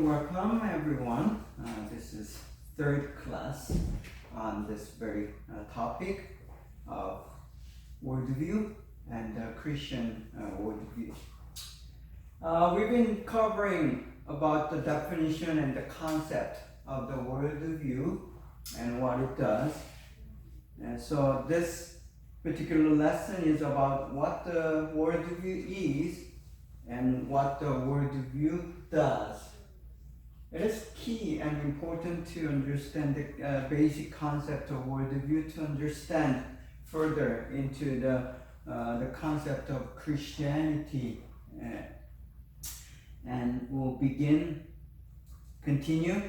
welcome everyone. This is third class on this very topic of worldview and Christian worldview. We've been covering about the definition and the concept of the worldview and what it does. And so this particular lesson is about what the worldview is and what the worldview does. It is key and important to understand the basic concept of worldview, to understand further into the concept of Christianity. And we'll continue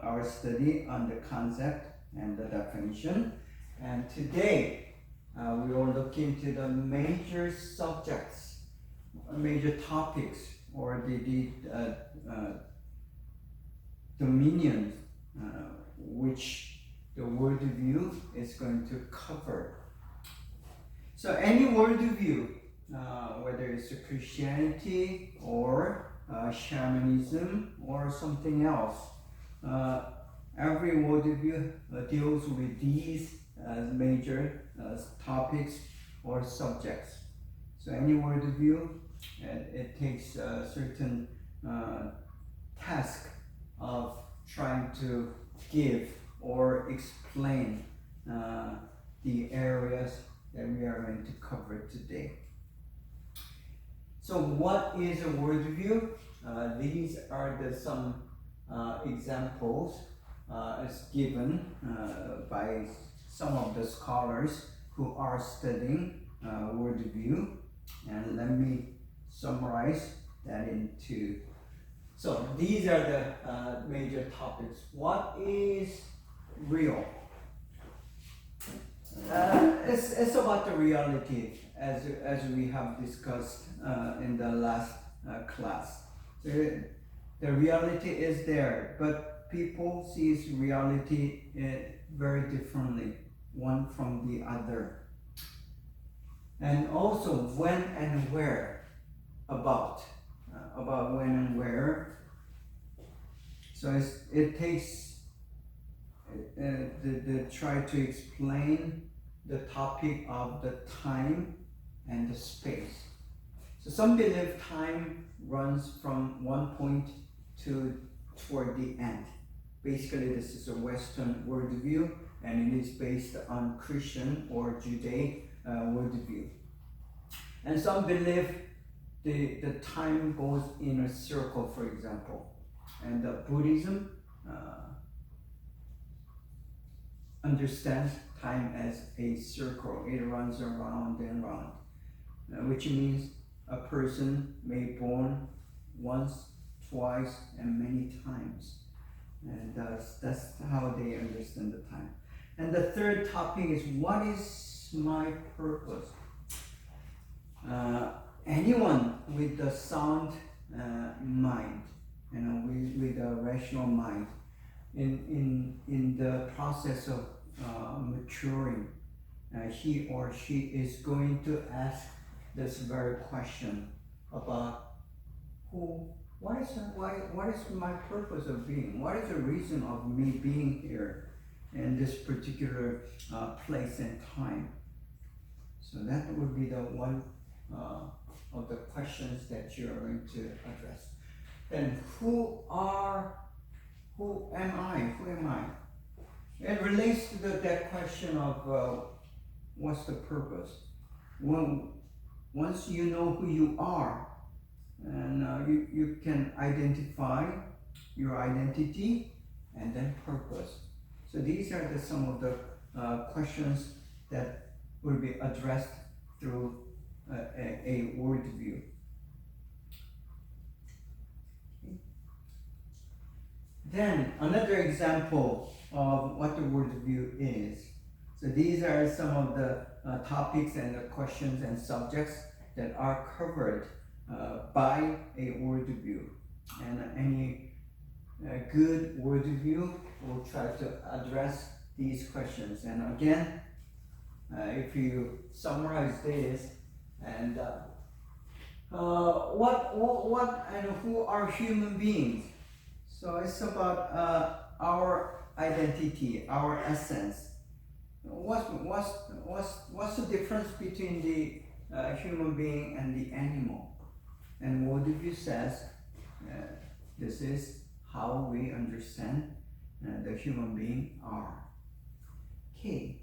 our study on the concept and the definition. And today we will look into the major subjects, major topics, or the dominions which the worldview is going to cover. So any worldview, whether it's a Christianity or shamanism or something else, every worldview deals with these major topics or subjects. So any worldview, it takes a certain task of trying to give or explain the areas that we are going to cover today. So what is a worldview? These are some examples as given by some of the scholars who are studying worldview, and let me summarize that into. So these are the major topics. What is real? It's about the reality, as we have discussed in the last class. The reality is there, but people see reality very differently, one from the other. And also when and where, about when and where. So it takes the try to explain the topic of the time and the space. So some believe time runs from one point toward the end. Basically, this is a Western worldview, and it is based on Christian or Judaic worldview. And some believe the time goes in a circle, for example. And Buddhism understands time as a circle. It runs around and round, which means a person may be born once, twice, and many times. And that's how they understand the time. And the third topic is, what is my purpose? Anyone with a sound mind, with a rational mind, in the process of maturing, he or she is going to ask this very question about what is my purpose of being? What is the reason of me being here in this particular place and time? So that would be the one of the questions that you are going to address. Then who am I? It relates to that question of what's the purpose. Once you know who you are, and you can identify your identity and then purpose. So these are some of the questions that will be addressed through a worldview. Then another example of what the worldview is. So these are some of the topics and the questions and subjects that are covered by a worldview. And any good worldview will try to address these questions. And again, if you summarize this, and what and who are human beings? So it's about our identity, our essence. What's the difference between the human being and the animal? And Worldview says this is how we understand the human being are. Okay.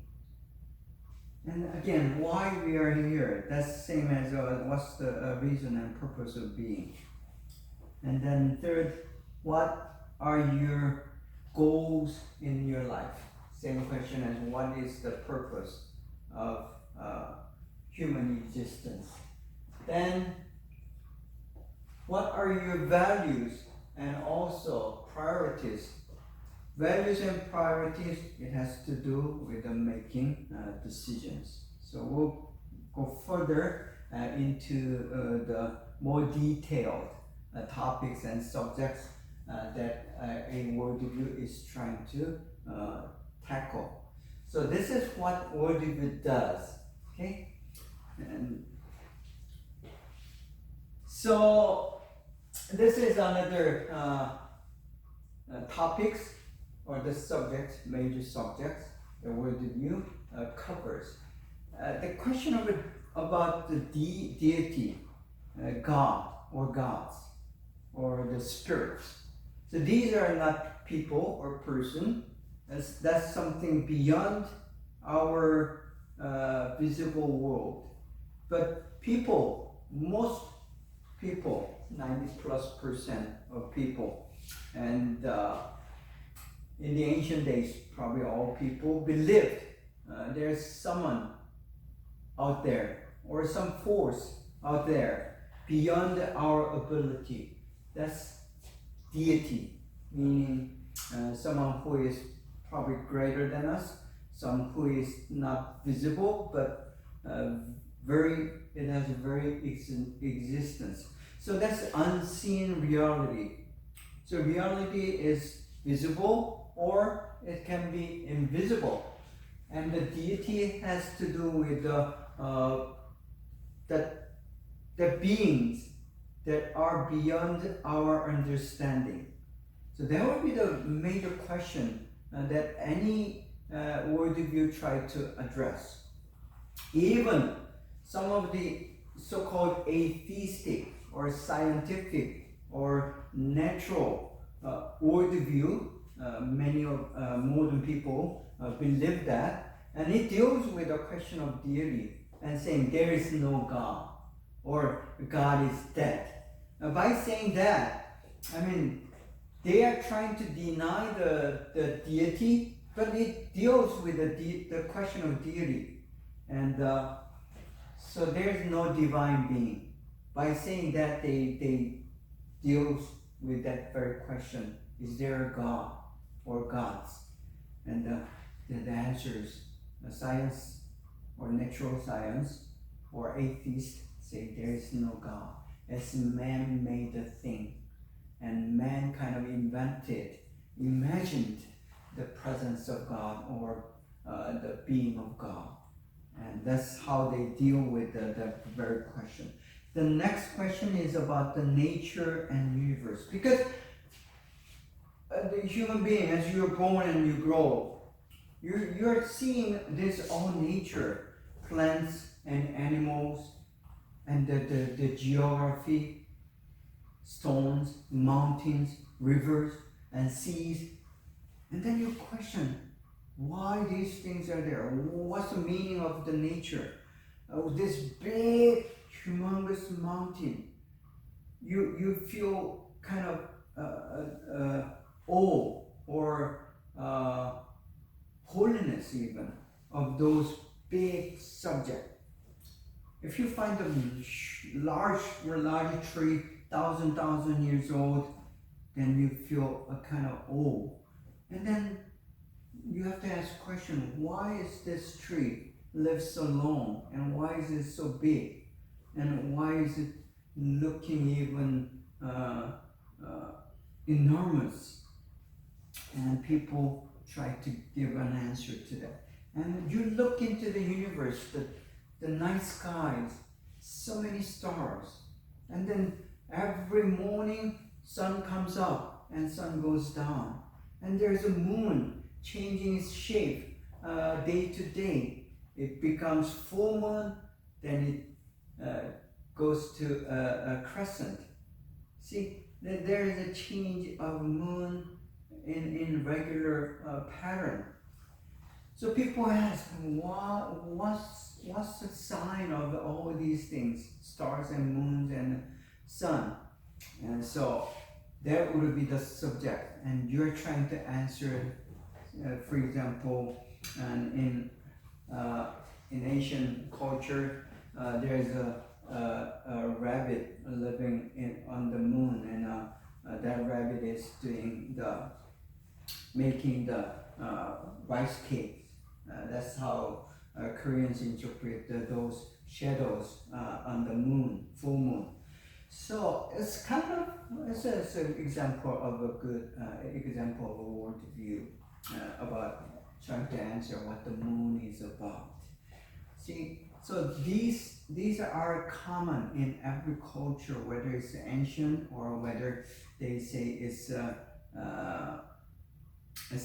And again, why we are here? That's the same as what's the reason and purpose of being. And then third, what are your goals in your life? Same question as what is the purpose of human existence? Then, what are your values and also priorities? Values and priorities, it has to do with making decisions. So we'll go further into the more detailed topics and subjects that a worldview is trying to tackle. So this is what worldview does. Okay, and so this is another topics or the subjects, major subjects, the worldview covers. The question about the deity, God or gods, or the spirits. So these are not people or person. That's something beyond our visible world. But people, most people, 90+% of people, and in the ancient days, probably all people believed there's someone out there or some force out there beyond our ability. That's deity, meaning someone who is probably greater than us, some who is not visible, but it has a very existence. So that's unseen reality. So reality is visible or it can be invisible. And the deity has to do with the beings that are beyond our understanding. So that would be the major question that any worldview try to address. Even some of the so-called atheistic or scientific or natural worldview, many of modern people believe that, and it deals with the question of deity and saying there is no God or God is dead. By saying that, I mean, they are trying to deny the deity, but it deals with the question of deity. And so there's no divine being. By saying that, they deals with that very question. Is there a God or gods? And the answer is science or natural science or atheists say there is no God. It's man-made thing. And man kind of imagined the presence of God or the being of God. And that's how they deal with the very question. The next question is about the nature and universe. Because the human being, as you're born and you grow, you're seeing this all nature, plants and animals, and the geography, stones, mountains, rivers, and seas. And then you question why these things are there. What's the meaning of the nature? This big, humongous mountain. You feel kind of awe or holiness even of those big subjects. If you find a large tree, thousand years old, then you feel a kind of awe. And then you have to ask the question, why is this tree live so long? And why is it so big? And why is it looking even enormous? And people try to give an answer to that. And you look into the universe, the night skies, so many stars. And then every morning, sun comes up and sun goes down. And there's a moon changing its shape day to day. It becomes full moon, then it goes to a crescent. See, there is a change of moon in regular pattern. So people ask, what's the sign of all these things, stars and moons and sun? And so that would be the subject, and you're trying to answer, for example, in Asian culture, there's a rabbit living on the moon, and that rabbit is making the rice cakes. That's how Koreans interpret those shadows on the moon, full moon. So it's kind of it's an example of a good example of a worldview about trying to answer what the moon is about. See, so these are common in every culture, whether it's ancient or whether they say it's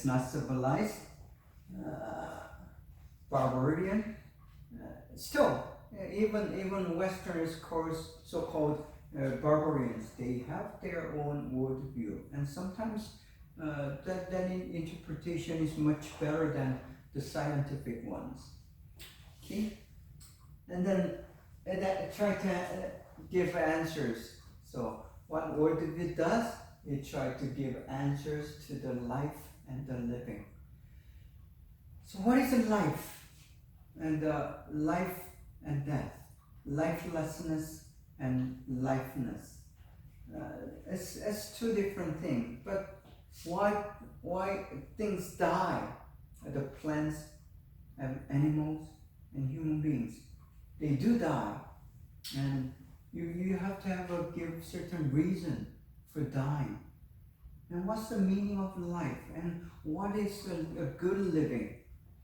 not civilized, barbarian. Still, even Westerners, so-called barbarians, they have their own worldview, and sometimes that interpretation is much better than the scientific ones. Okay, and then try to give answers. So what worldview does, it tries to give answers to the life and the living. So what is a life? And life and death, lifelessness and lifeness. It's two different things. But why things die? The plants, animals, and human beings, they do die, and you have to give certain reason for dying. And what's the meaning of life? And what is a good living?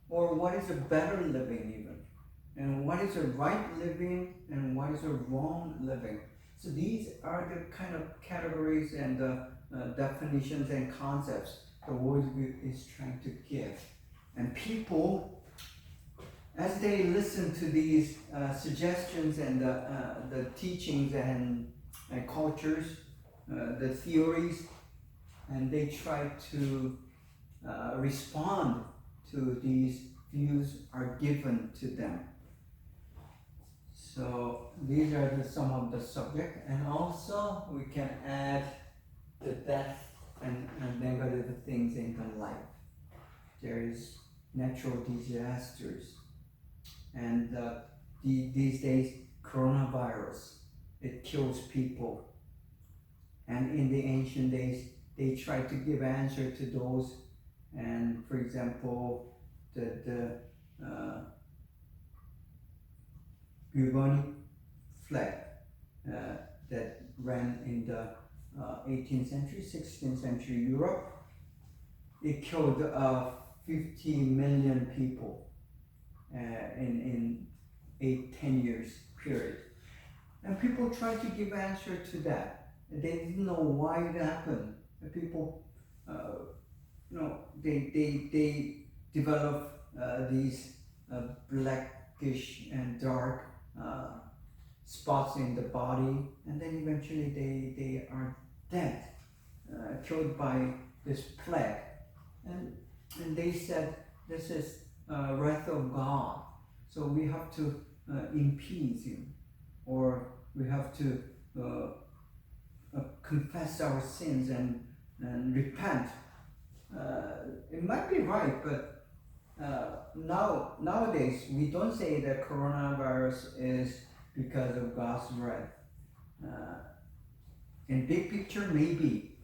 Or what is a better living even? And what is a right living and what is a wrong living? So these are the kind of categories and definitions and concepts the worldview is trying to give. And people, as they listen to these suggestions and the teachings and cultures, the theories, and they try to respond to these views are given to them. So these are some of the subject, and also we can add the death and negative things in the life. There is natural disasters, and these days coronavirus, it kills people. And in the ancient days, they tried to give answer to those. And for example, the bubonic plague that ran in the 18th century, 16th century Europe, it killed 50 million people in 8-10 years period. And people tried to give answer to that. They didn't know why it happened. The people, they develop these blackish and dark spots in the body, and then eventually they are dead, killed by this plague. And they said this is wrath of God, so we have to appease him, or we have to confess our sins and repent. It might be right, but nowadays we don't say that coronavirus is because of God's wrath. In big picture, maybe,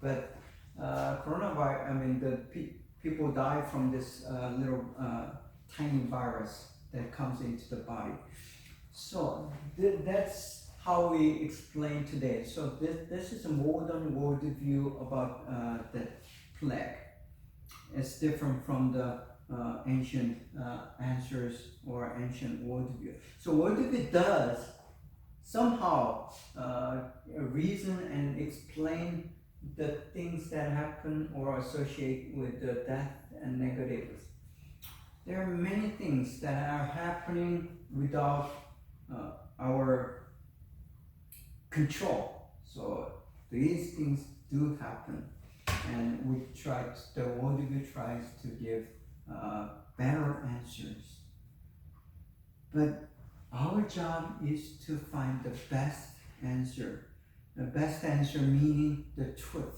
but coronavirus. People die from this little tiny virus that comes into the body. So that's how we explain today. So this is a modern worldview about the plague. It's different from the ancient answers or ancient worldview. So worldview does somehow reason and explain the things that happen or associate with the death and negatives. There are many things that are happening without our control. So these things do happen, and the Worldview tries to give better answers. But our job is to find the best answer. The best answer meaning the truth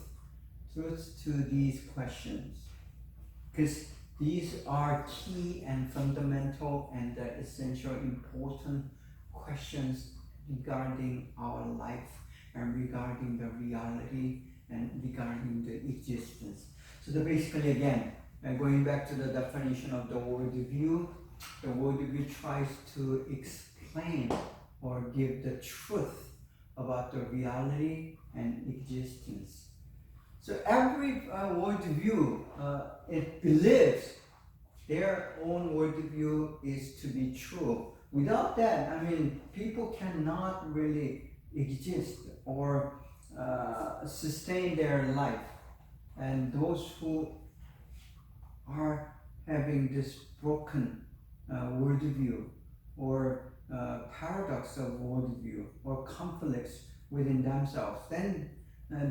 to these questions. Because these are key and fundamental and essential important questions regarding our life and regarding the reality and regarding the existence. So basically again, going back to the definition of the worldview tries to explain or give the truth about the reality and existence. So every worldview, it believes their own worldview is to be true. Without that, people cannot really exist or sustain their life. And those who are having this broken worldview or paradox of worldview or conflicts within themselves, then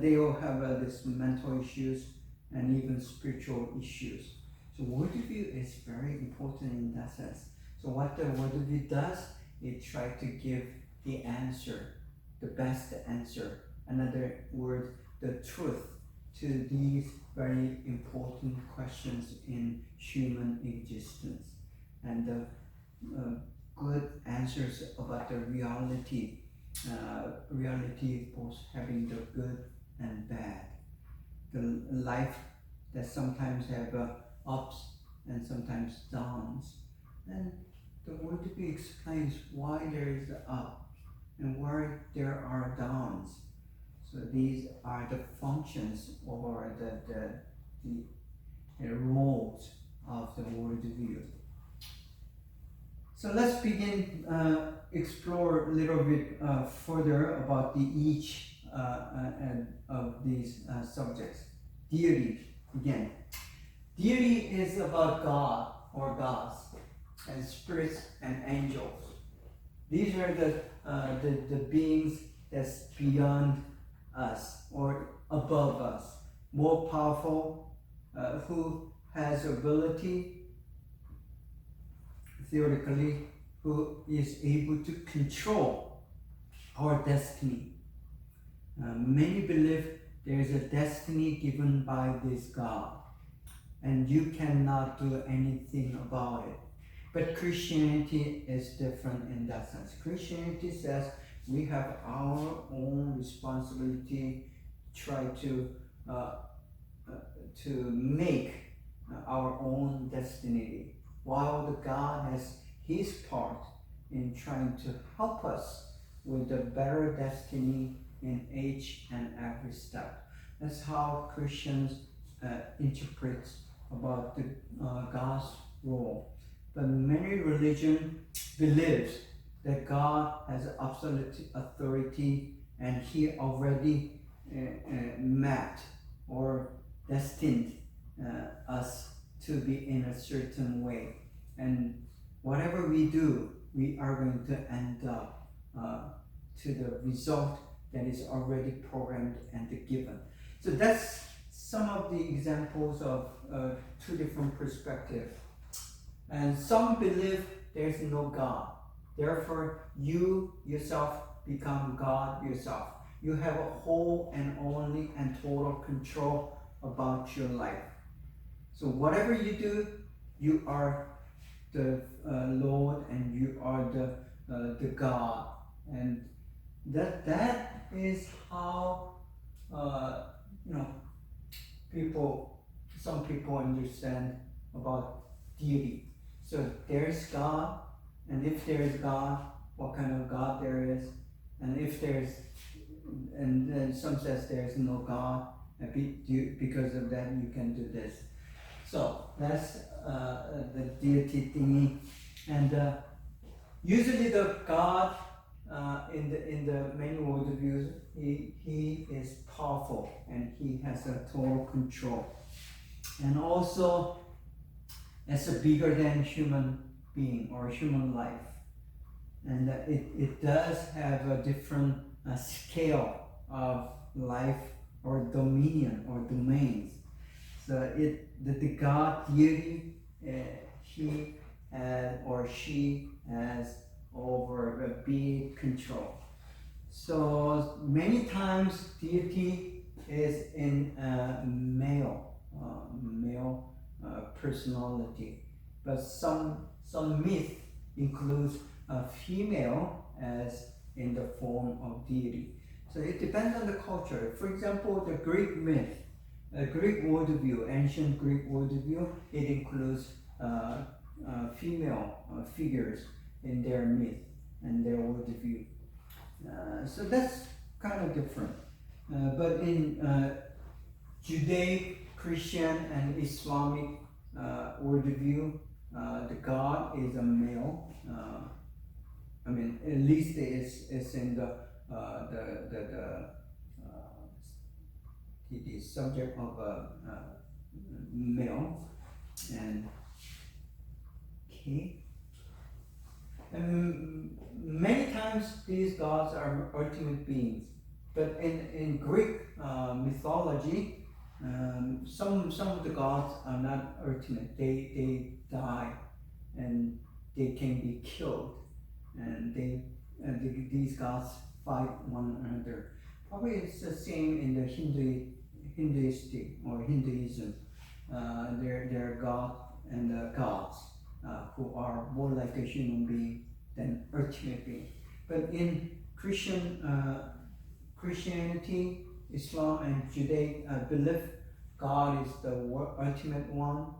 they will have this mental issues and even spiritual issues. So worldview is very important in that sense. So what the worldview does, it tries to give the answer, the best answer, another word, the truth to these very important questions in human existence. And the good answers about the reality both having the good and bad. The life that sometimes have ups and sometimes downs. And the worldview explains why there is the up and why there are downs. So these are the functions or the roles of the worldview. So let's begin explore a little bit further about each of these subjects. Deity, again. Deity is about God or gods and spirits and angels. These are the beings that's beyond us or above us, more powerful, who has ability, theoretically, who is able to control our destiny. Many believe there is a destiny given by this God, and you cannot do anything about it. But Christianity is different in that sense. Christianity says we have our own responsibility, try to make our own destiny, while the God has his part in trying to help us with a better destiny in each and every step. That's how Christians interpret about the God's role. But many religions believes that God has absolute authority and he already mapped or destined us to be in a certain way. And whatever we do, we are going to end up to the result that is already programmed and given. So that's some of the examples of two different perspectives. And some believe there's no God. Therefore, you yourself become God yourself. You have a whole and only and total control about your life. So whatever you do, you are the Lord and you are the God. And that is how some people understand about deity. So there's God, and if there is God, what kind of God there is, and then some says there is no God, and because of that you can do this. So that's the deity thingy, and usually the God in the many worldviews, he is powerful and he has a total control, and also as a bigger than human being or human life, and it does have a different scale of life or dominion or domains. So the God deity, he or she has over a big control. So many times deity is in male personality, but some myth includes a female as in the form of deity. So it depends on the culture. For example, the Greek myth, Greek worldview, ancient Greek worldview, it includes female figures in their myth and their worldview. So that's kind of different. But in Judaic, Christian, and Islamic worldview, the God is a male. I mean, at least it's in the subject of a male, and okay. And many times these gods are ultimate beings, but in Greek mythology, some of the gods are not ultimate. They die, and they can be killed, and these gods fight one another. Probably it's the same in the Hinduistic or Hinduism. There are God and gods who are more like a human being than ultimate being. But in Christianity, Islam, and Judaic belief, God is the ultimate one.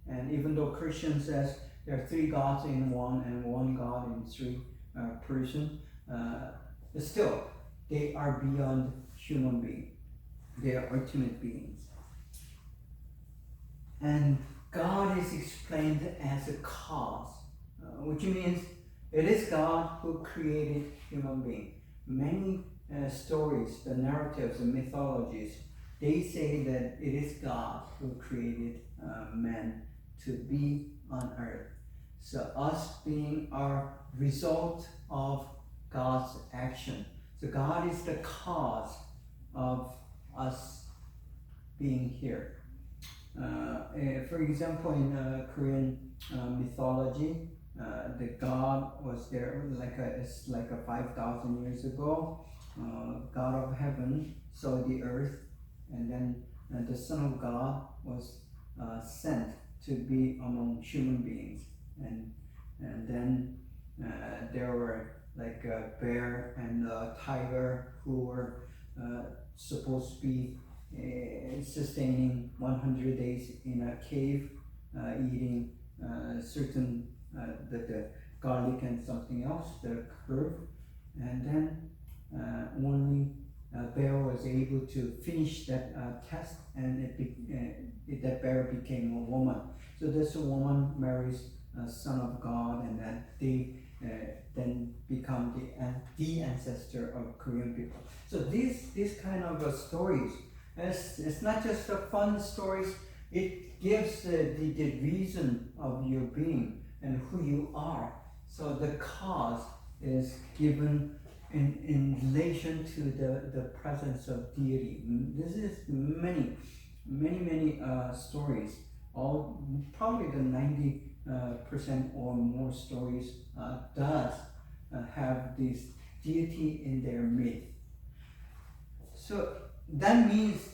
And even though Christian says there are three gods in one and one God in three persons, but still they are beyond human being. They are ultimate beings. And God is explained as a cause, which means it is God who created human being. Many stories, the narratives, the mythologies, they say that it is God who created man to be on earth. So us being our result of God's action. So God is the cause of us being here. For example, in Korean mythology, the God was there it's like 5,000 years ago. God of heaven saw the earth, and then the Son of God was sent to be among human beings, and then there were like a bear and a tiger who were supposed to be sustaining 100 days in a cave, eating certain the garlic and something else, the herb, and then only bear was able to finish that test, and that bear became a woman. So this woman marries a son of God, and that they then become the ancestor of Korean people. So these kind of stories, it's not just a fun stories. It gives the reason of your being and who you are. So the cause is given in relation to the presence of deity. This is many stories. All probably the 90% or more stories does have this deity in their myth. So that means,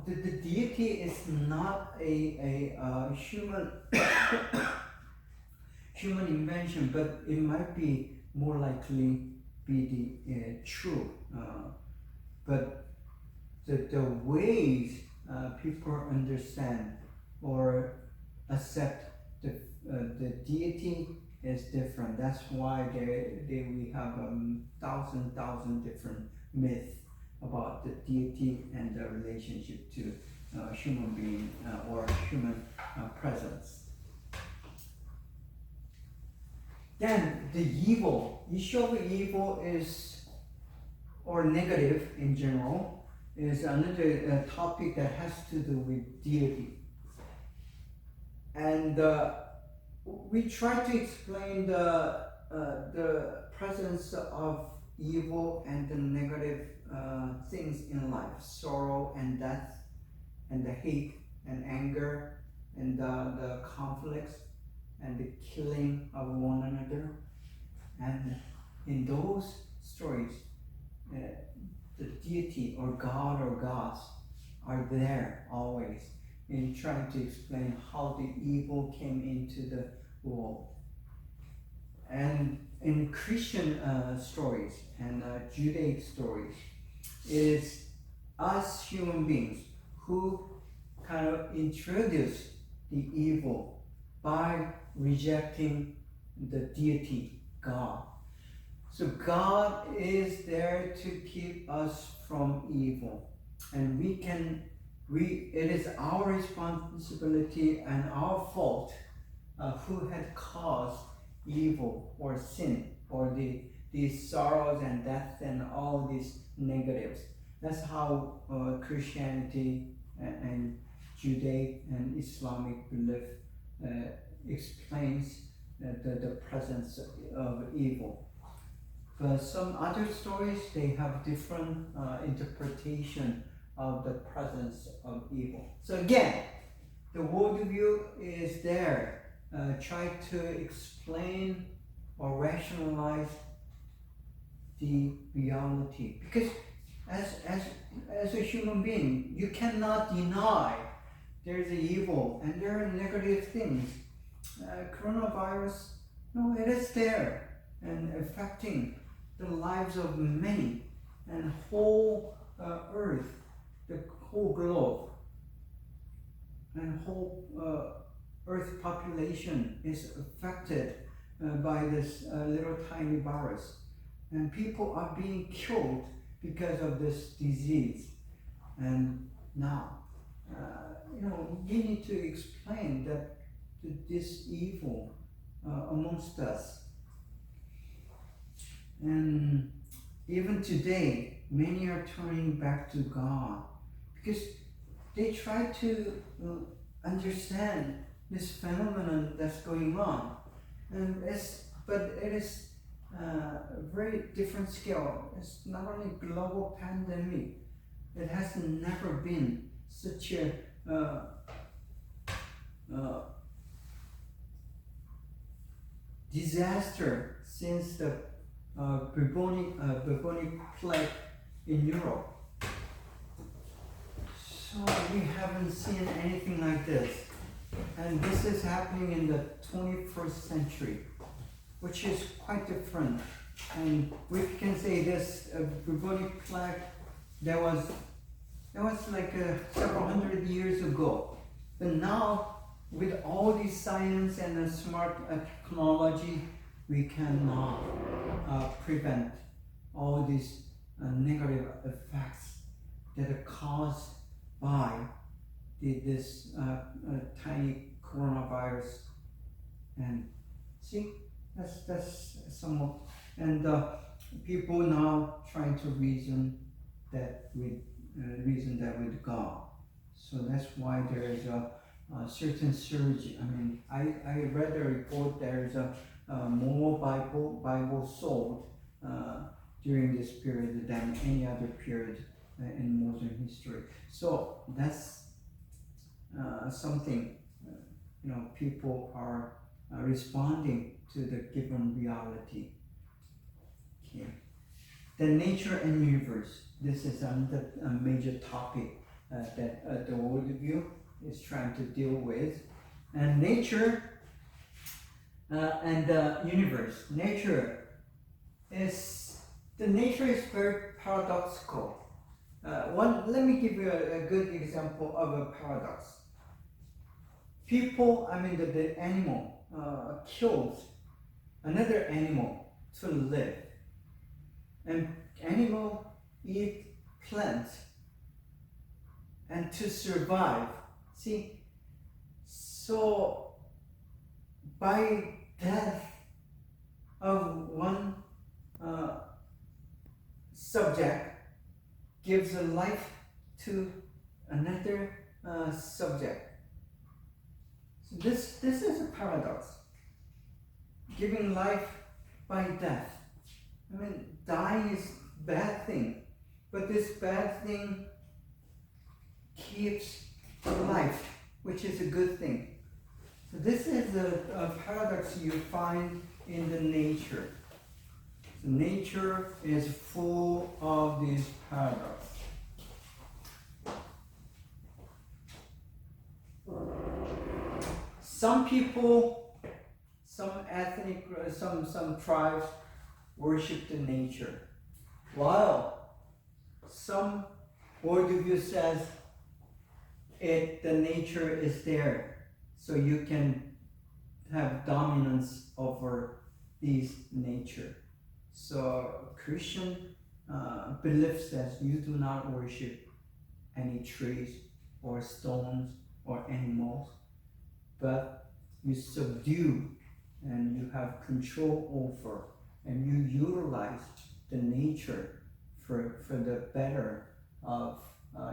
the deity is not a human human invention, but it might be more likely be the true. But the ways people understand or accept the deity is different. That's why we have thousand different myths about the deity and the relationship to human being or human presence. Then the evil, issue of evil is, or negative in general, is another topic that has to do with deity. And we try to explain the presence of evil and the negative things in life, sorrow and death, and the hate and anger, and the conflicts, and the killing of one another. And in those stories, the deity or God or gods are there always in trying to explain how the evil came into the world. And in Christian stories and Judaic stories, it is us human beings who kind of introduce the evil by rejecting the deity, God. So God is there to keep us from evil. And it is our responsibility and our fault who had caused evil or sin or these sorrows and death and all these negatives. That's how Christianity and Judaic and Islamic belief explains the presence of evil. But some other stories, they have different interpretation of the presence of evil. So again, the worldview is there. Try to explain or rationalize the reality. Because as a human being, you cannot deny there's an evil and there are negative things. Coronavirus, no, it is there and affecting the lives of many, and whole earth, the whole globe, and whole earth population is affected by this little tiny virus, and people are being killed because of this disease. And now, you need to explain that this evil amongst us. And even today, many are turning back to God because they try to understand this phenomenon that's going on. But it is a very different scale. It's not only global pandemic. It has never been such a disaster since the bubonic plague in Europe. So we haven't seen anything like this. And this is happening in the 21st century, which is quite different. And we can say this bubonic plague, that was like several hundred years ago. But now, with all this science and smart technology, we cannot prevent all these negative effects that are caused by this tiny coronavirus. And see, that's somewhat, and people now trying to reason that with God. So that's why there is a certain surge. I mean, I read a report there is more Bible sold during this period than any other period in modern history. So that's something, people are responding to the given reality. Okay. The nature and universe. This is another major topic that the worldview is trying to deal with. And nature and the universe. Nature is very paradoxical. Let me give you a good example of a paradox. The animal kills another animal to live, and animal eat plants and to survive. See, so by death of one subject gives a life to another subject. So this is a paradox. Giving life by death. I mean, dying is a bad thing, but this bad thing keeps life, which is a good thing. So this is a paradox you find in the nature. So nature is full of these paradoxes. Some people, some ethnic, some tribes worship the nature, while some worldview says the nature is there, so you can have dominance over these nature. So Christian belief says you do not worship any trees or stones or animals, but you subdue and you have control over and you utilize the nature for the better of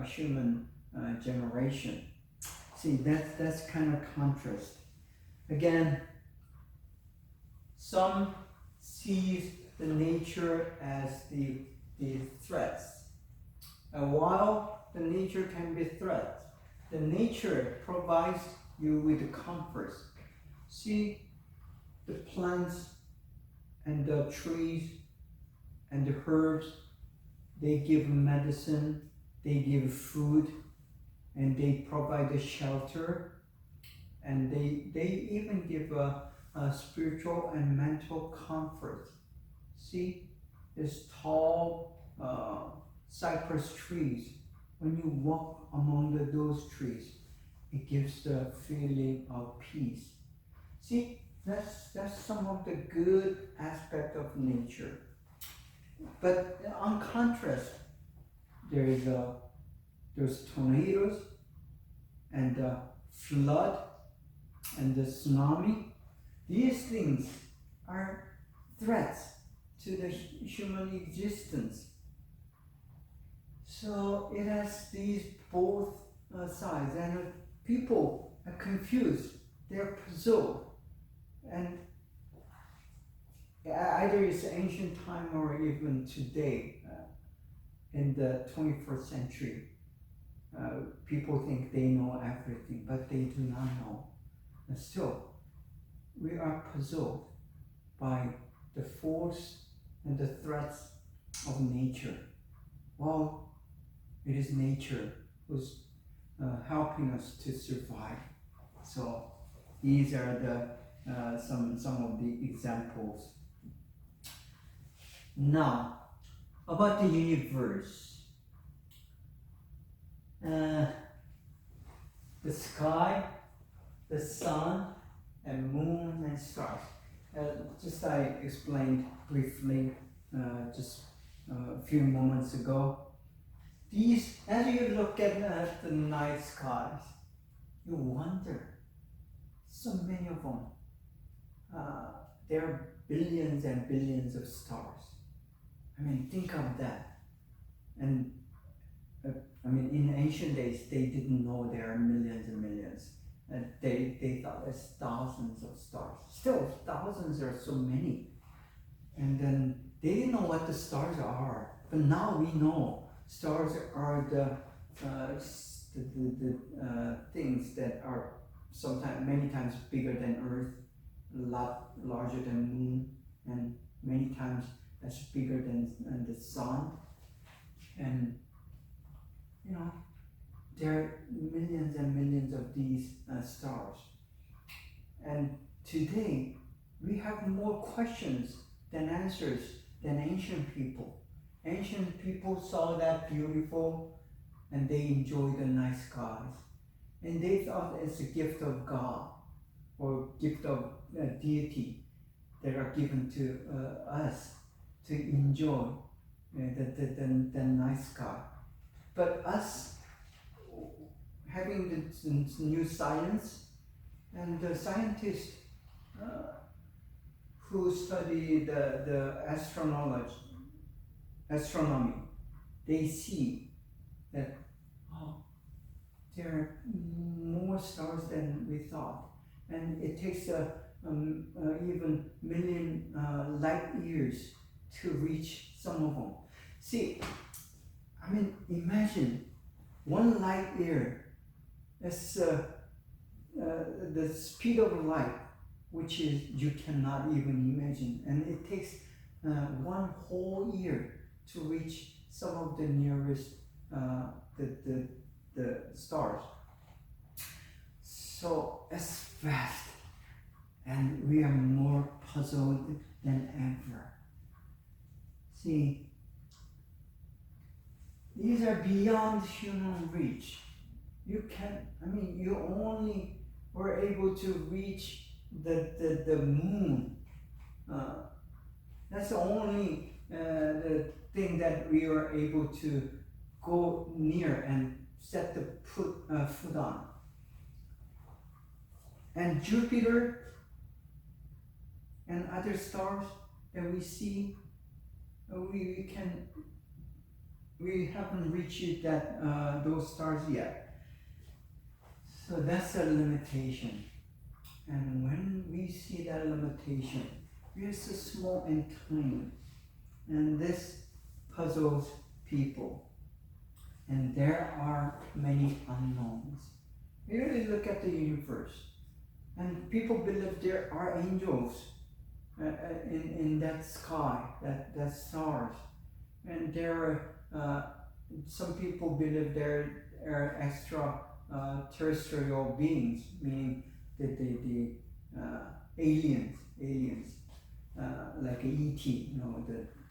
human generation. See, that's kind of contrast. Again, some sees the nature as the threats, and while the nature can be threats, the nature provides you with the comforts. See, the plants and the trees and the herbs, they give medicine, they give food, and they provide a shelter, and they even give a spiritual and mental comfort. See, these tall cypress trees, when you walk among those trees, it gives the feeling of peace. See, that's some of the good aspect of nature. But on contrast, there's tornadoes and flood and the tsunami. These things are threats to the human existence. So it has these both sides, and people are confused, they're puzzled, and either it's ancient time or even today, in the 21st century, people think they know everything, but they do not know. And still, we are puzzled by the force and the threats of nature. Well, it is nature who's helping us to survive. So these are the some of the examples. Now, about the universe, the sky, the sun, and moon and stars. Just I explained briefly just a few moments ago. These, as you look at the night skies, you wonder, so many of them. There are billions and billions of stars. I mean, think of that. And I mean, in ancient days, they didn't know there are millions and millions. And they thought there's thousands of stars. Still, thousands are so many. And then they didn't know what the stars are. But now we know stars are the things that are sometimes, many times bigger than Earth, a lot larger than Moon, and many times that's bigger than the Sun. And you know, there are millions and millions of these stars. And today, we have more questions than answers than ancient people. Ancient people saw that beautiful and they enjoyed the night skies. And they thought it's a gift of God or gift of deity that are given to us to enjoy the night sky. But us having this new science, and the scientists who study the astronomy, they see that there are more stars than we thought, and it takes even million light years to reach some of them. See, I mean, imagine 1 light year. That's the speed of light, which is you cannot even imagine, and it takes 1 whole year to reach some of the nearest the stars. So it's vast, and we are more puzzled than ever. See, these are beyond human reach. You only were able to reach the moon. That's the only the thing that we are able to go near and set the foot on. And Jupiter and other stars that we see, we haven't reached those stars yet. So that's a limitation. And when we see that limitation, we are so small and tiny. And this puzzles people. And there are many unknowns. You really look at the universe, and people believe there are angels in that sky, that stars. And there are some people believe there are extraterrestrial beings, meaning the aliens, like E.T.,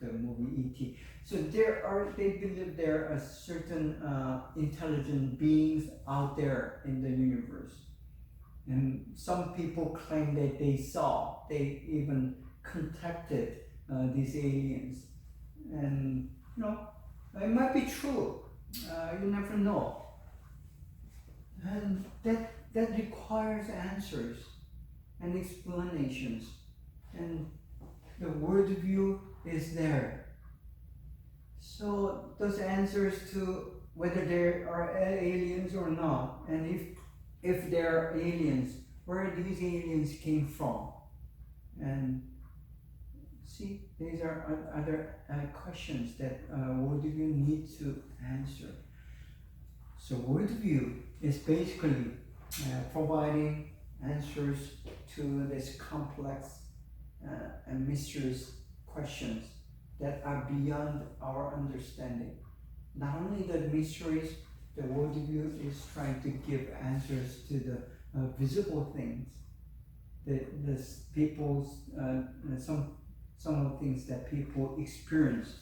the movie E.T. So they believe there are certain intelligent beings out there in the universe. And some people claim that they even contacted these aliens. And it might be true. You never know. And that requires answers and explanations. And the worldview is there. So those answers to whether there are aliens or not, and if there are aliens, where these aliens came from. And see, these are other questions that worldview needs to answer. So worldview is basically providing answers to this complex and mysterious questions that are beyond our understanding. Not only the mysteries, the worldview is trying to give answers to the visible things, the people's some of the things that people experience.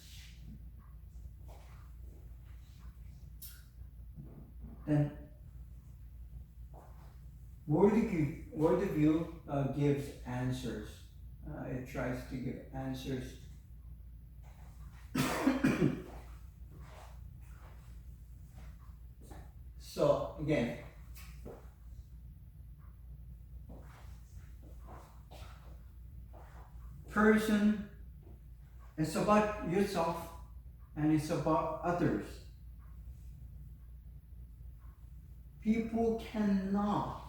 Then worldview gives answers. It tries to give answers. So again, person is about yourself and it's about others. People cannot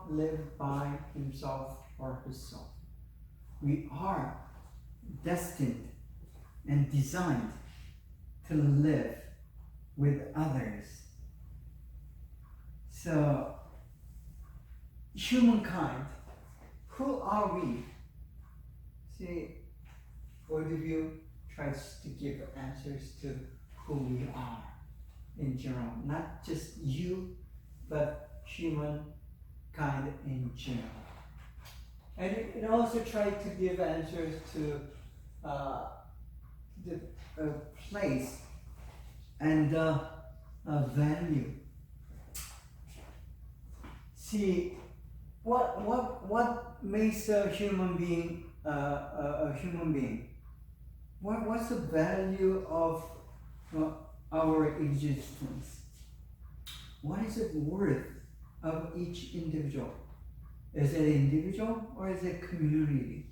live by himself or herself. We are destined and designed to live with others. So, humankind, who are we? See, worldview tries to give answers to who we are in general, not just you, but humankind in general. And it also tried to give answers to the place and value. See, what makes a human being a human being? What's the value of our existence? What is the worth of each individual? Is it individual or is it community?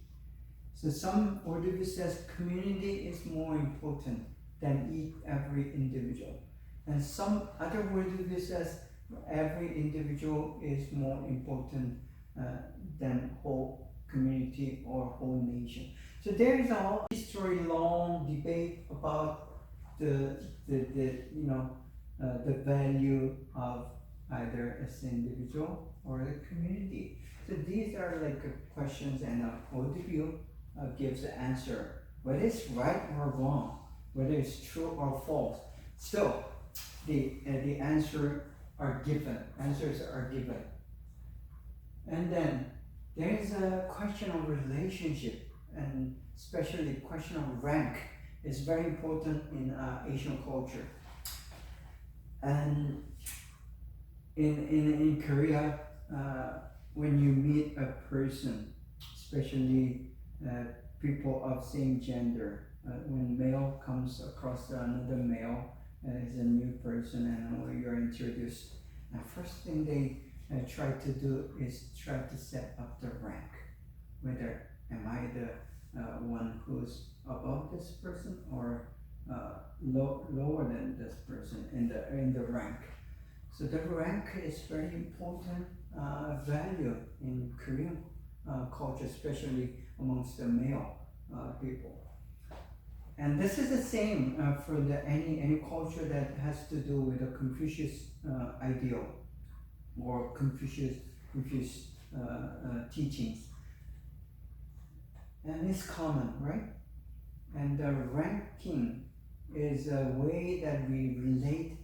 So some worldview says community is more important than every individual. And some other worldview says every individual is more important than whole community or whole nation. So there is a history long debate about the value of either as an individual or a community. So these are like questions, and worldview gives the answer, whether it's right or wrong, whether it's true or false. Still, the answers are given. And then there is a question of relationship, and especially question of rank is very important in Asian culture. And in Korea, when you meet a person, especially people of same gender, when male comes across another male as a new person, and when you're introduced, the first thing they try to do is try to set up the rank. Whether am I the one who's above this person or lower than this person in the rank. So the rank is very important value in Korean culture, especially amongst the male people. And this is the same for any culture that has to do with the Confucius ideal or Confucius teachings. And it's common, right? And the ranking is a way that we relate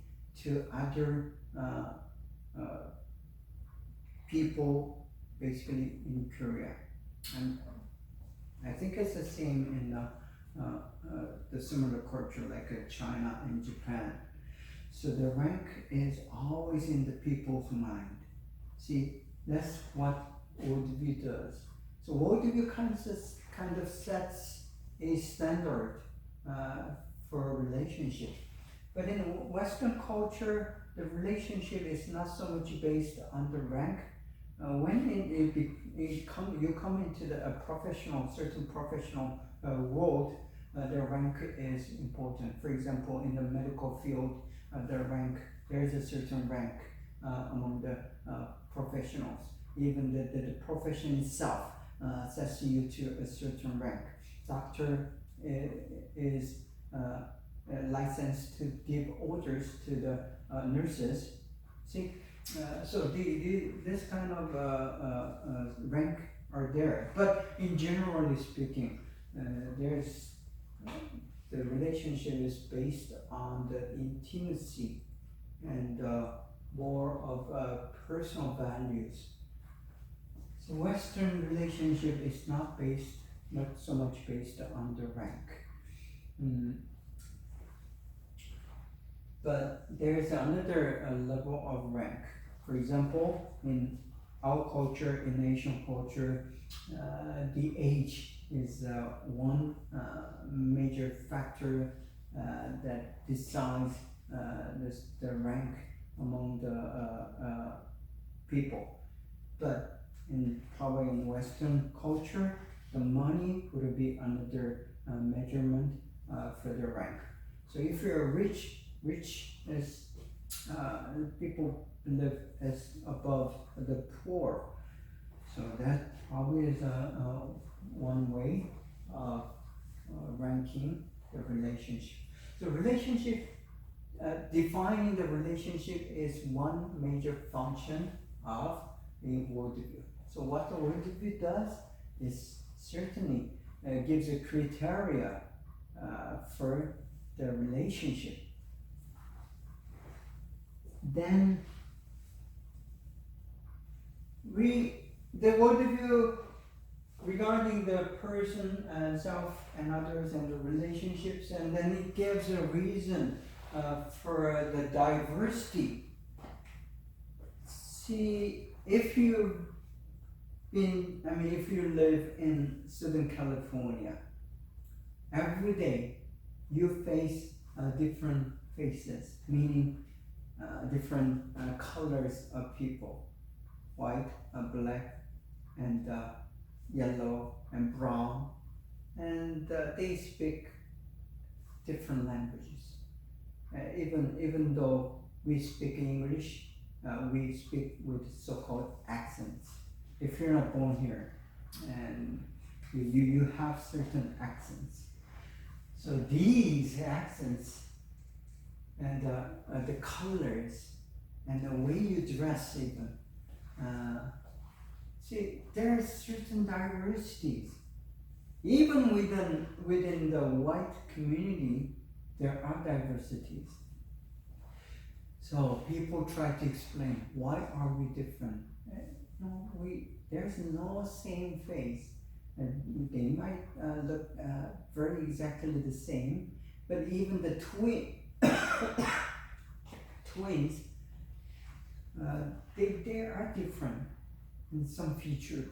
to other people, basically in Korea. And I think it's the same in the similar culture like China and Japan. So the rank is always in the people's mind. See, that's what worldview does. So worldview kind of sets a standard for a relationship. But in Western culture, the relationship is not so much based on the rank. When you come into the certain professional world, the rank is important. For example, in the medical field, there is a certain rank among the professionals. Even the profession itself sets you to a certain rank. Doctor is licensed to give orders to the nurses. See, so this kind of rank are there. But in generally speaking, the relationship is based on the intimacy and more of personal values. So Western relationship is not so much based on the rank. But there's another level of rank. For example, in our culture, in Asian culture, the age is one major factor that decides the rank among the people. But probably in Western culture, the money would be another measurement for the rank. So if you're rich is people live as above the poor. So that probably is one way of ranking the relationship. So defining the relationship is one major function of a worldview. So what the worldview does is certainly gives a criteria for the relationship. Then the worldview regarding the person and self and others and the relationships, and then it gives a reason for the diversity. See, if you live in Southern California, every day you face different faces, meaning different colors of people, white, black, and yellow and brown, and they speak different languages. Even though we speak English, we speak with so-called accents. If you're not born here, and you have certain accents. So these accents and the colors and the way you dress even. See, there are certain diversities. Even within the white community, there are diversities. So people try to explain, why are we different? No, there's no same face. And they might look very exactly the same, but even the twins, they are different in some features.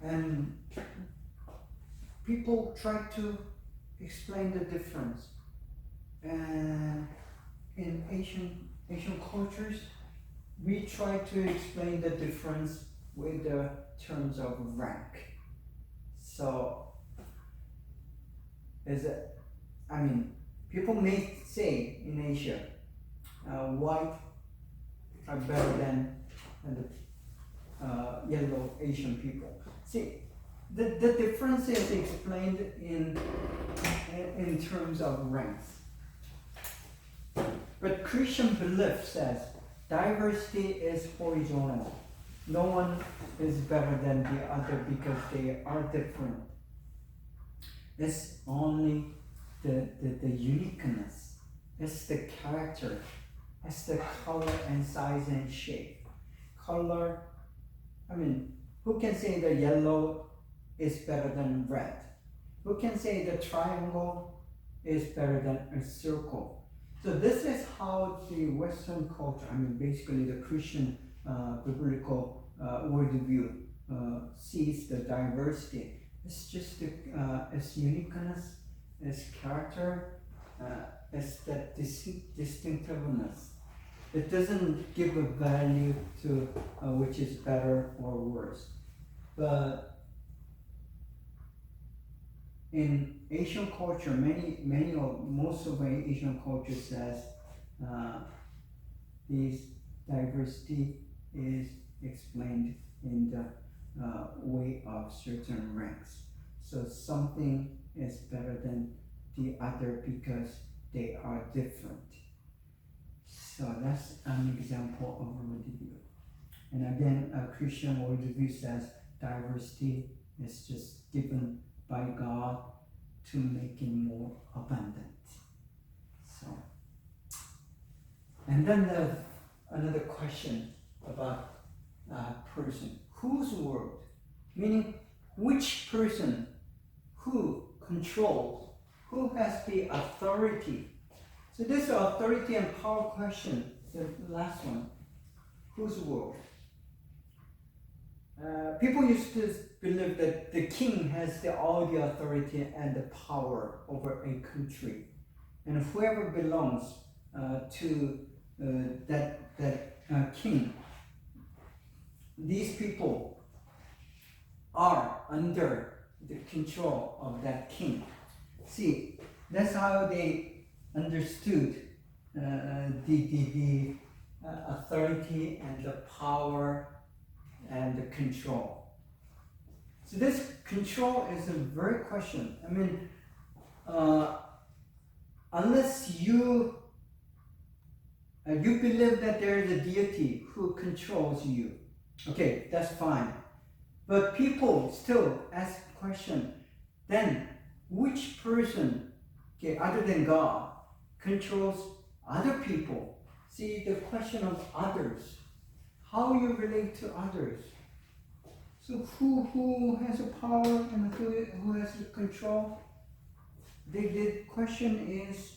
And people try to explain the difference. And in Asian cultures, we try to explain the difference with the terms of rank. So, people may say in Asia, white are better than the yellow Asian people. See, the difference is explained in terms of ranks. But Christian belief says diversity is horizontal. No one is better than the other because they are different. It's only the uniqueness. It's the character. It's the color and size and shape. Color, who can say the yellow is better than red? Who can say the triangle is better than a circle? So this is how the Western culture, basically the Christian biblical worldview sees the diversity. It's just its uniqueness, its character, it's that distinctiveness. It doesn't give a value to which is better or worse. But in Asian culture, most of Asian culture says this diversity is explained in the way of certain ranks. So something is better than the other because they are different. So that's an example of worldview. And again, a Christian worldview says diversity is just given by God to make it more abundant. So, and then another question about person. Whose world? Meaning, which person, who controls, who has the authority? So this authority and power question, the last one, whose world? People used to believe that the king has all the authority and the power over a country, and whoever belongs to that king, these people are under the control of that king. See, that's how they understood the authority and the power and the control. So this control is a very question. Unless you believe that there is a deity who controls you, okay, that's fine. But people still ask the question, then which person, okay, other than God, controls other people? See, the question of others, how you relate to others. So who has the power and who has the control? The question is,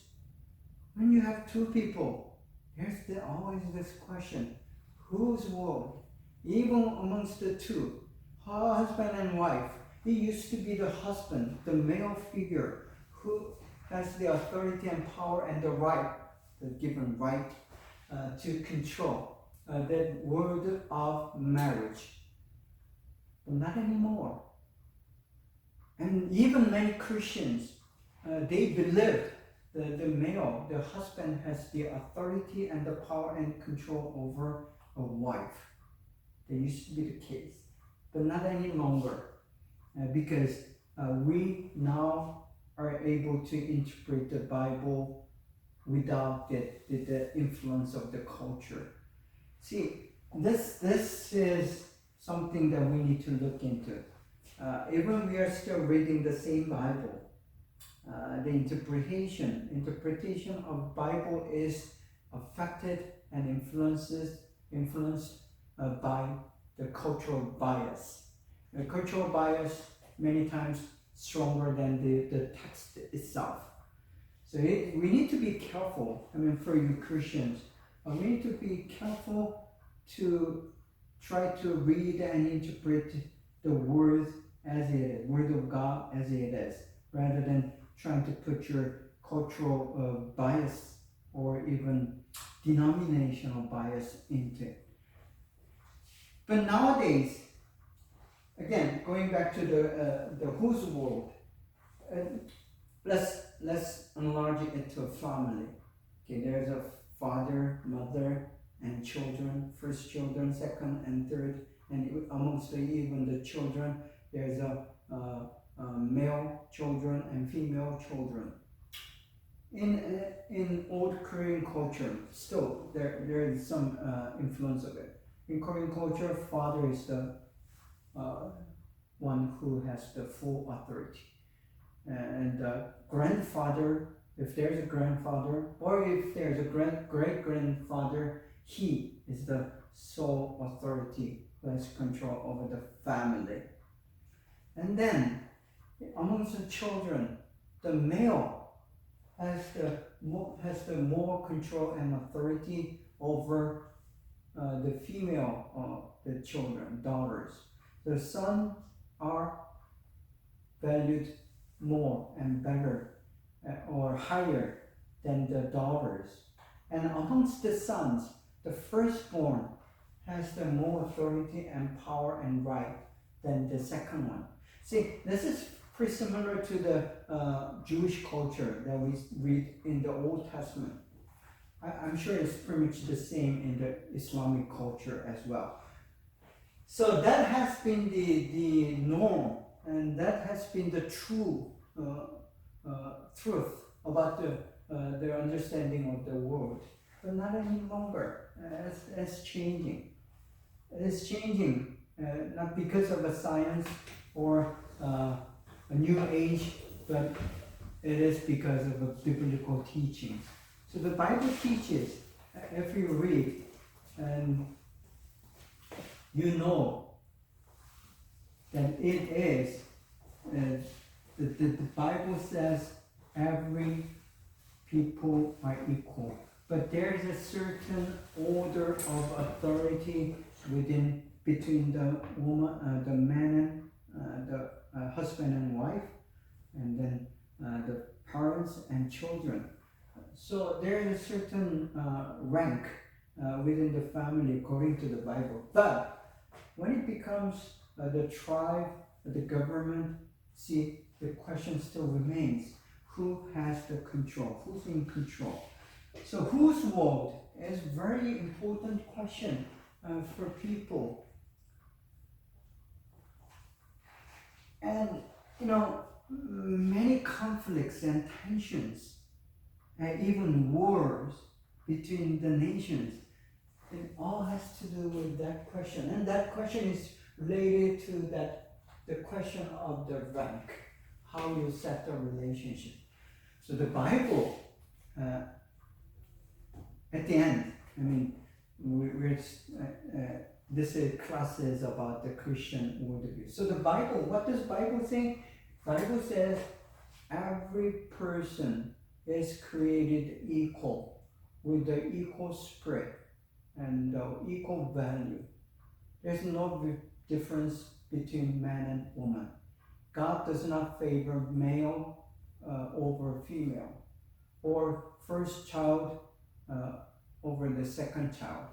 when you have two people, there's always this question, whose world? Even amongst the two, husband and wife, it used to be the husband, the male figure, who has the authority and power and the right, the given right to control that word of marriage. But not anymore. And even many Christians, they believe the male, the husband has the authority and the power and control over a wife. That used to be the case, but not any longer, because we now are able to interpret the Bible without the influence of the culture. See, this is something that we need to look into. Even we are still reading the same Bible, the interpretation of Bible is affected and influenced by the cultural bias. The cultural bias many times stronger than the text itself. So we need to be careful. For you Christians, we need to be careful to try to read and interpret the word as it is, word of God as it is, rather than trying to put your cultural bias or even denominational bias into it. But nowadays, again, going back to the whose world, let's enlarge it to a family. Okay, there's a father, mother, and children, first children, second and third, and amongst even the children, there's a male children and female children. In old Korean culture, still there is some influence of it. In Korean culture, father is the one who has the full authority, and grandfather, if there's a grandfather or if there's a great grandfather, he is the sole authority who has control over the family. And then amongst the children, the male has the more control and authority over the female, the children, daughters. The sons are valued more and better or higher than the daughters. And amongst the sons, the firstborn has the more authority and power and right than the second one. See, this is pretty similar to the Jewish culture that we read in the Old Testament. I'm sure it's pretty much the same in the Islamic culture as well. So that has been the norm, and that has been the true truth about the understanding of the world. But not any longer. It's changing. It's changing, not because of a science or a new age, but it is because of a biblical teaching. So the Bible teaches, if you read, and you know that it is, the Bible says every people are equal. But there is a certain order of authority between the woman, the man and the husband and wife, and then the parents and children. So there is a certain rank within the family according to the Bible. But when it becomes the tribe, the government, see, the question still remains: who has the control? Who's in control? So whose world is a very important question for people. And many conflicts and tensions and even wars between the nations, it all has to do with that question. And that question is related to the question of the rank, how you set the relationship. So the Bible, at the end, this class is about the Christian worldview. So the Bible, what does Bible say? Bible says every person is created equal, with the equal spirit and equal value. There's no difference between man and woman. God does not favor male over female, or first child over the second child.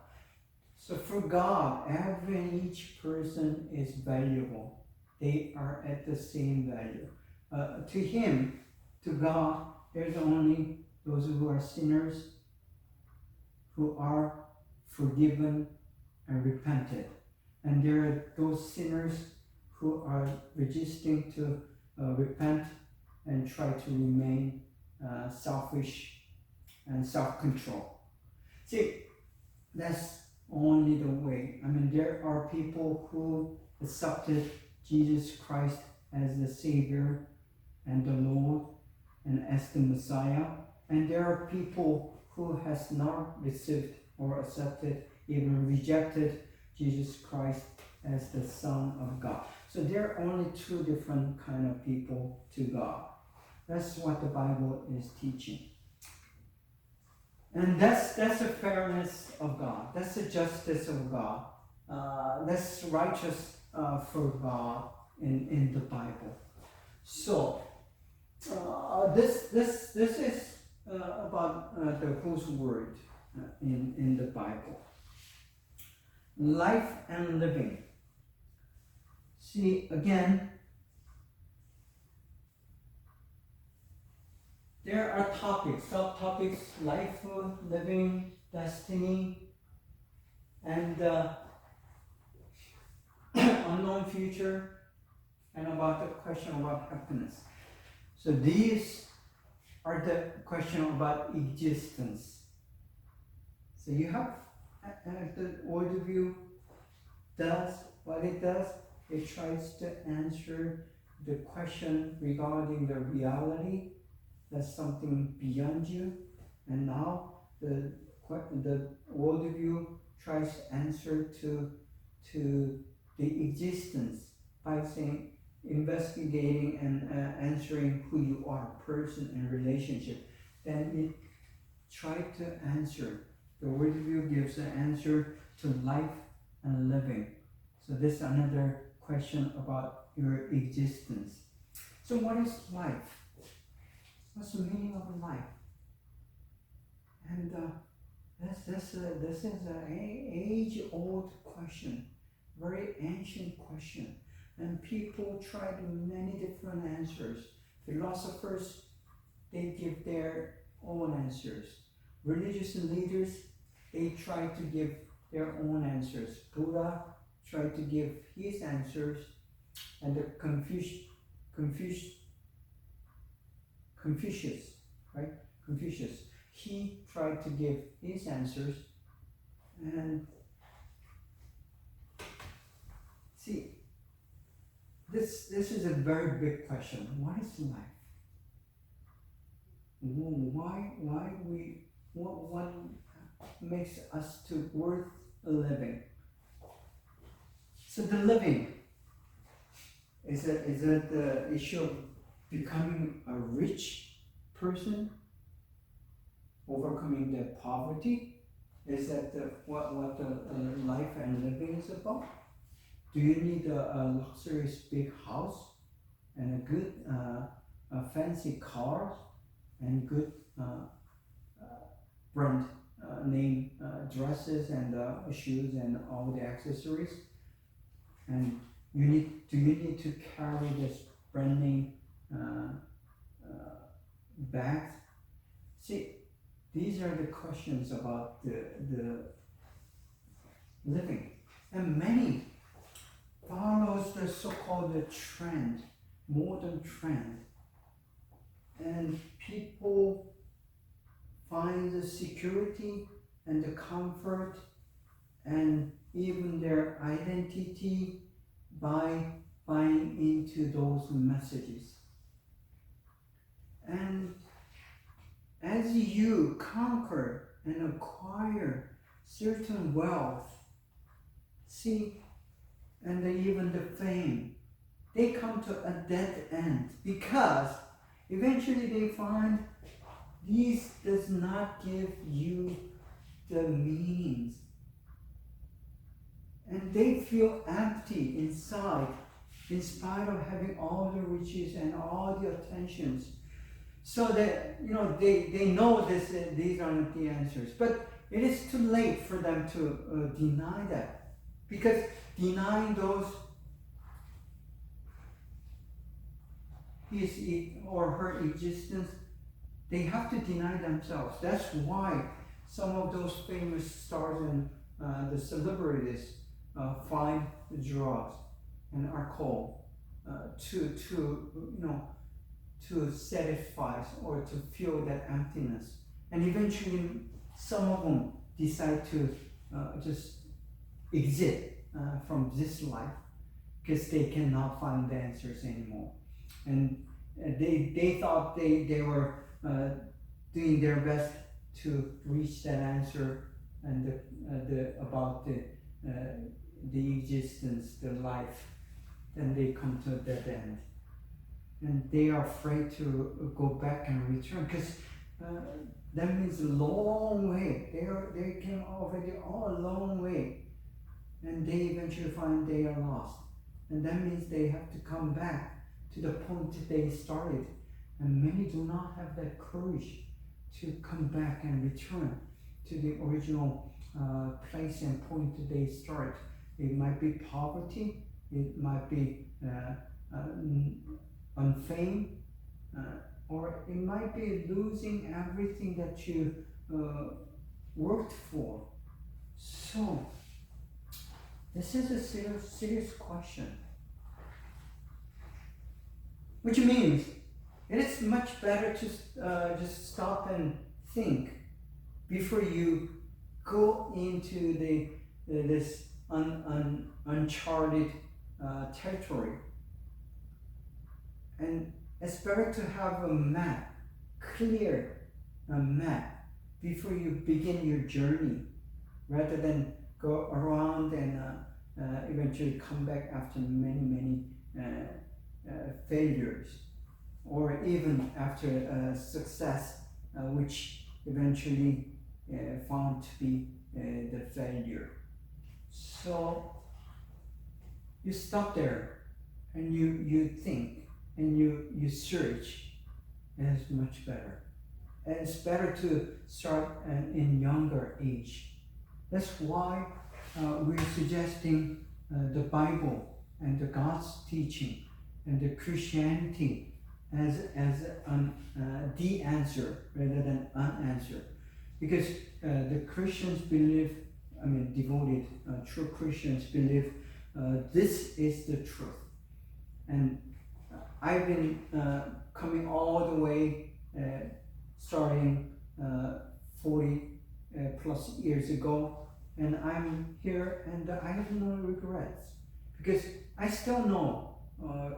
So for God, every and each person is valuable. they are at the same value. To him, to God, there's only those who are sinners, who are forgiven and repented. And there are those sinners who are resisting to repent and try to remain selfish and self-control. See, that's only the way. I mean, there are people who accepted Jesus Christ as the Savior and the Lord and as the Messiah. And there are people who has not received or accepted, even rejected Jesus Christ as the Son of God. So there are only two different kind of people to God. That's what the Bible is teaching. And that's the fairness of God. That's the justice of God. That's righteous for God in the Bible. So this is about the whose word in the Bible. Life and living. See, again, there are topics, subtopics: life, living, destiny, and unknown future, and about the question about happiness. So these are the question about existence. So you have the Worldview does what it does. It tries to answer the question regarding the reality. That's something beyond you. And now the Worldview tries to answer to the existence by saying, investigating and answering who you are, person and relationship. Then it tried to answer. The Worldview gives an answer to life and living. So this is another question about your existence. So what is life? What's the meaning of life? And this is an age-old question, very ancient question. And people try to many different answers. Philosophers, they give their own answers. Religious leaders, they try to give their own answers. Buddha tried to give his answers, and the Confucius, right? Confucius, he tried to give his answers. And see, this is a very big question. What is life? What makes us to worth living? So the living, is it the issue of becoming a rich person, overcoming the poverty? Is that what the life and living is about? Do you need a luxurious big house and a good fancy cars and good brand name dresses and shoes and all the accessories? And do you need to carry this brand name bags? See, these are the questions about the living. And many follows the so-called trend, modern trend. And people find the security and the comfort and even their identity by buying into those messages. And as you conquer and acquire certain wealth, see, and even the fame, they come to a dead end because eventually they find these does not give you the meanings. And they feel empty inside in spite of having all the riches and all the attentions. So that, they know these aren't the answers. But it is too late for them to deny that. Because denying those his or her existence, they have to deny themselves. That's why some of those famous stars and the celebrities find the drugs and alcohol to satisfy or to fill that emptiness. And eventually, some of them decide to just exit from this life because they cannot find the answers anymore. And they thought they were doing their best to reach that answer and about the existence, the life. Then they come to a dead end. And they are afraid to go back and return because that means a long way. They came already all a long way, and they eventually find they are lost. And that means they have to come back to the point that they started. And many do not have that courage to come back and return to the original place and point that they start. It might be poverty. It might be unfame, or it might be losing everything that you worked for. So, this is a serious question. Which means it is much better to just stop and think before you go into this uncharted territory. And it's better to have a map, clear map, before you begin your journey, rather than go around and eventually come back after many failures, or even after success, which eventually found to be the failure. So you stop there and you think and you search, and it's much better. And it's better to start in younger age. That's why we're suggesting the Bible and the God's teaching and the Christianity as the answer rather than an answer. Because the Christians believe, devoted, true Christians believe this is the truth. And I've been coming all the way, starting 40 plus years ago, and I'm here and I have no regrets, because I still know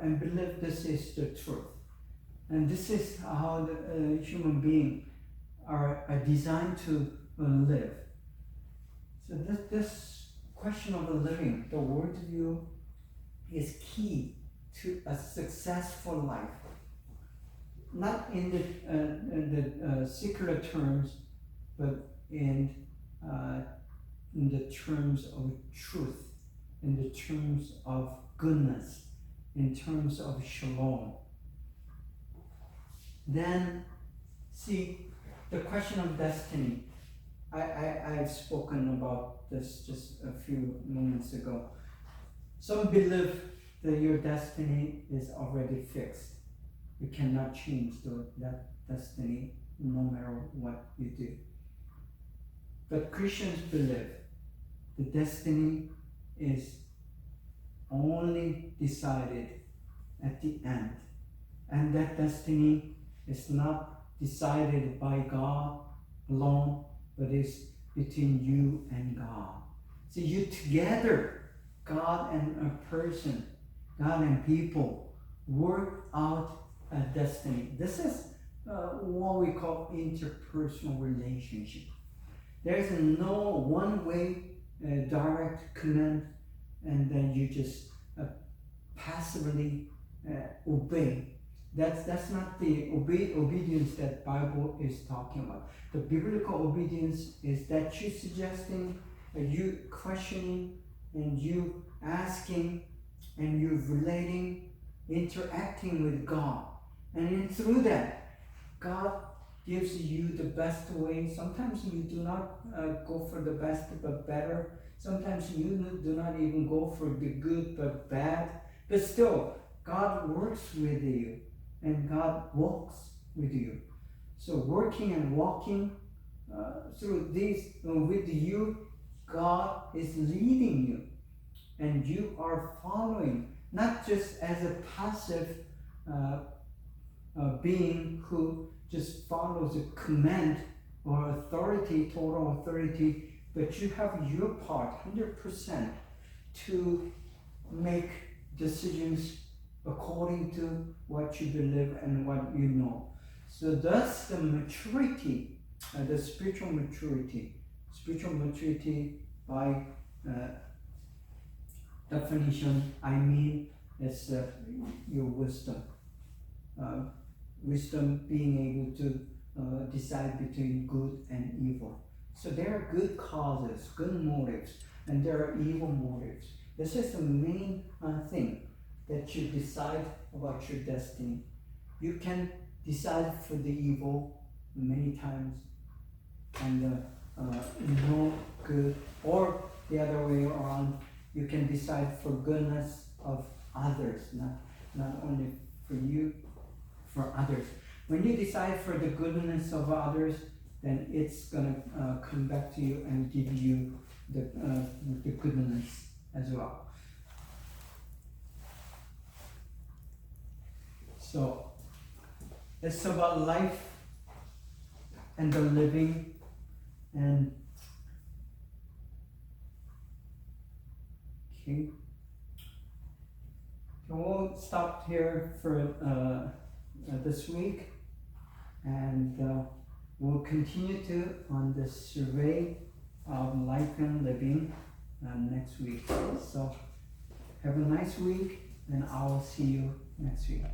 and believe this is the truth. And this is how the human beings are designed to live. So this question of the living, the worldview, is key to a successful life. Not in the secular terms, but in the terms of truth, in the terms of goodness, in terms of shalom. Then, see, the question of destiny. I've spoken about this just a few moments ago. Some believe that your destiny is already fixed. You cannot change that destiny no matter what you do. But Christians believe the destiny is only decided at the end. And that destiny is not decided by God alone, but is between you and God. So you together, God and a person, God and people, work out a destiny. This is what we call interpersonal relationship. There is no one-way direct command, and then you just passively obey. That's not the obedience that Bible is talking about. The biblical obedience is that you suggesting, you questioning, and you asking, and you relating, interacting with God. And through that, God gives you the best way. Sometimes you do not go for the best but better. Sometimes you do not even go for the good but bad. But still, God works with you. and God walks with you. So working and walking through this with you, God is leading you, and you are following, not just as a passive being who just follows a command or authority, total authority, but you have your part 100% to make decisions according to what you believe and what you know. So thus the maturity, the spiritual maturity by definition, I mean, it's your wisdom. Wisdom being able to decide between good and evil. So there are good causes, good motives, and there are evil motives. This is the main thing, that you decide about your destiny. You can decide for the evil many times and no good, or the other way around, you can decide for goodness of others, not only for you, for others. When you decide for the goodness of others, then it's gonna come back to you and give you the goodness as well. So it's about life and the living, and okay. So we'll stop here for this week, and we'll continue on this survey of life and living next week. So have a nice week, and I will see you next week.